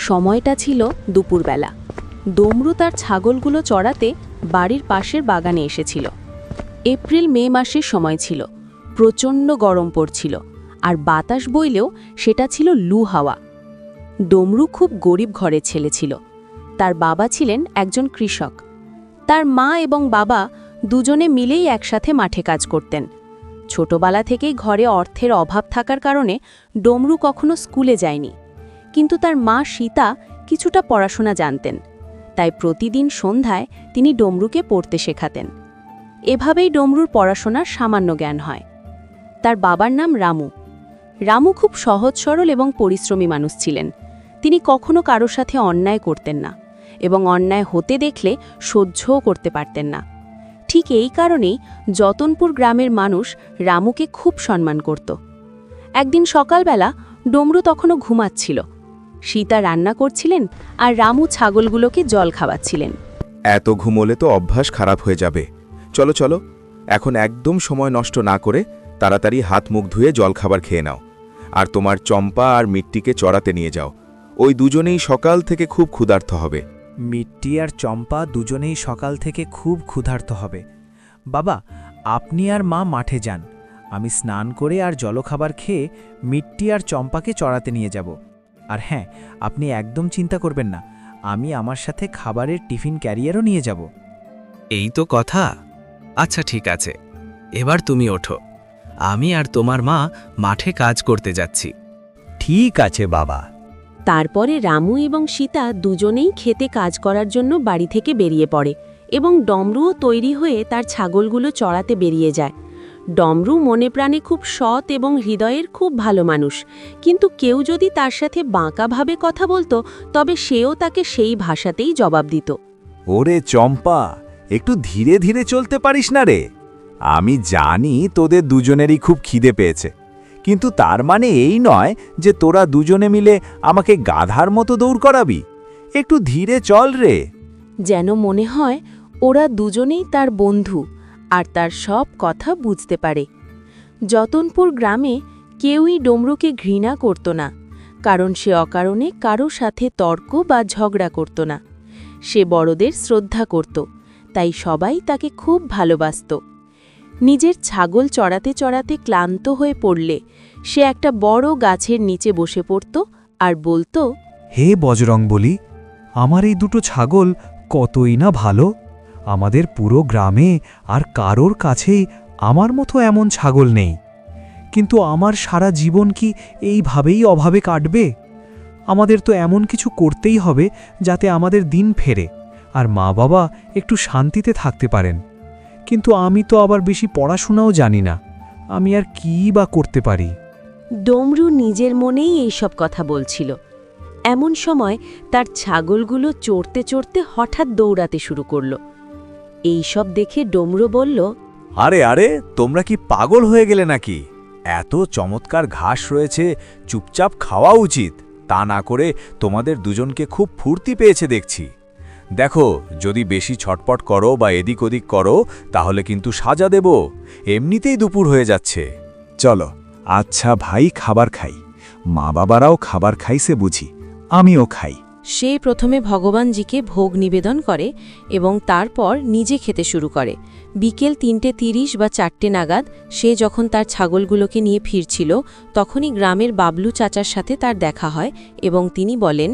সময়টা ছিল দুপুরবেলা। ডমরু তার ছাগলগুলো চড়াতে বাড়ির পাশের বাগানে এসেছিল। এপ্রিল মে মাসের সময় ছিল, প্রচণ্ড গরম পড়ছিল, আর বাতাস বইলেও সেটা ছিল লু হাওয়া। ডমরু খুব গরিব ঘরের ছেলে ছিল। তার বাবা ছিলেন একজন কৃষক। তার মা এবং বাবা দুজনে মিলেই একসাথে মাঠে কাজ করতেন। ছোটবেলা থেকেই ঘরে অর্থের অভাব থাকার কারণে ডমরু কখনো স্কুলে যায়নি, কিন্তু তার মা সীতা কিছুটা পড়াশোনা জানতেন, তাই প্রতিদিন সন্ধ্যায় তিনি ডমরুকে পড়তে শেখাতেন। এভাবেই ডমরুর পড়াশোনার সামান্য জ্ঞান হয়। তার বাবার নাম রামু। রামু খুব সহজ সরল এবং পরিশ্রমী মানুষ ছিলেন। তিনি কখনো কারোর সাথে অন্যায় করতেন না এবং অন্যায় হতে দেখলে সহ্যও করতে পারতেন না। ঠিক এই কারণেই যতনপুর গ্রামের মানুষ রামুকে খুব সম্মান করত। একদিন সকালবেলা ডমরু তখনও ঘুমাচ্ছিল। সীতা রান্না করছিলেন আর রামু ছাগলগুলোকে জল খাওয়াচ্ছিলেন। এত ঘুমোলে তো অভ্যাস খারাপ হয়ে যাবে। চলো চলো, এখন একদম সময় নষ্ট না করে তাড়াতাড়ি হাত মুখ ধুয়ে জলখাবার খেয়ে নাও, আর তোমার চম্পা আর মিট্টিকে চড়াতে নিয়ে যাও। ওই দুজনেই সকাল থেকে খুব ক্ষুধার্ত হবে। মিট্টি আর চম্পা দুজনেই সকাল থেকে খুব ক্ষুধার্ত হবে। বাবা, আপনি আর মা মাঠে যান, আমি স্নান করে আর জলখাবার খেয়ে মিট্টি আর চম্পাকে চড়াতে নিয়ে যাব। আর হ্যাঁ, আপনি একদম চিন্তা করবেন না, আমি আমার সাথে খাবারের টিফিন ক্যারিয়ারও নিয়ে যাব। এই তো কথা। আচ্ছা ঠিক আছে, এবার তুমি ওঠো, আমি আর তোমার মা মাঠে কাজ করতে যাচ্ছি। ঠিক আছে বাবা। তারপরে রামু এবং সীতা দুজনেই খেতে কাজ করার জন্য বাড়ি থেকে বেরিয়ে পড়ে এবং ডমরুও তৈরি হয়ে তার ছাগলগুলো চড়াতে বেরিয়ে যায়। ডমরু মনে প্রাণে খুব সৎ এবং হৃদয়ের খুব ভালো মানুষ, কিন্তু কেউ যদি তার সাথে বাঁকাভাবে কথা বলতো তবে সেও তাকে সেই ভাষাতেই জবাব দিত। ওরে চম্পা, একটু ধীরে ধীরে চলতে পারিস না রে? আমি জানি তোদের দুজনেরই খুব খিদে পেয়েছে, কিন্তু তার মানে এই নয় যে তোরা দুজনে মিলে আমাকে গাধার মতো দৌড় করাবি। একটু ধীরে চল রে। যেন মনে হয় ওরা দুজনেই তার বন্ধু আর তার সব কথা বুঝতে পারে। যতনপুর গ্রামে কেউই ডমরুকে ঘৃণা করত না, কারণ সে অকারণে কারো সাথে তর্ক বা ঝগড়া করত না। সে বড়দের শ্রদ্ধা করত, তাই সবাই তাকে খুব ভালোবাসত। নিজের ছাগল চড়াতে চড়াতে ক্লান্ত হয়ে পড়লে সে একটা বড় গাছের নিচে বসে পড়ত আর বলতো, হে বজরংবলী, আমার এই দুটো ছাগল কতই না ভালো। আমাদের পুরো গ্রামে আর কারোর কাছেই আমার মতো এমন ছাগল নেই, কিন্তু আমার সারা জীবন কি এইভাবেই অভাবে কাটবে? আমাদের তো এমন কিছু করতেই হবে যাতে আমাদের দিন ফেরে আর মা বাবা একটু শান্তিতে থাকতে পারেন। কিন্তু আমি তো আবার বেশি পড়াশোনাও জানি না, আমি আর কী বা করতে পারি? ডমরু নিজের মনেই এইসব কথা বলছিল। এমন সময় তার ছাগলগুলো চড়তে চড়তে হঠাৎ দৌড়াতে শুরু করল। এইসব দেখে ডমরু বলল, আরে আরে, তোমরা কি পাগল হয়ে গেলে নাকি? এত চমৎকার ঘাস রয়েছে, চুপচাপ খাওয়া উচিত। তা না করে তোমাদের দুজনকে খুব ফুর্তি পেয়েছে দেখছি। দেখো, যদি বেশি ছটপট করো বা এদিক ওদিক করো তাহলে কিন্তু সাজা দেব। এমনিতেই দুপুর হয়ে যাচ্ছে। চলো, আচ্ছা ভাই, খাবার খাই। মা বাবারাও খাবার খাইছে বুঝি, আমিও খাই। সে প্রথমে ভগবানজিকে ভোগ নিবেদন করে এবং তারপর নিজে খেতে শুরু করে। বিকেল 3:30 বা 4টে নাগাদ সে যখন তার ছাগলগুলোকে নিয়ে ফিরছিল, তখনই গ্রামের বাবলু চাচার সাথে তার দেখা হয় এবং তিনি বলেন,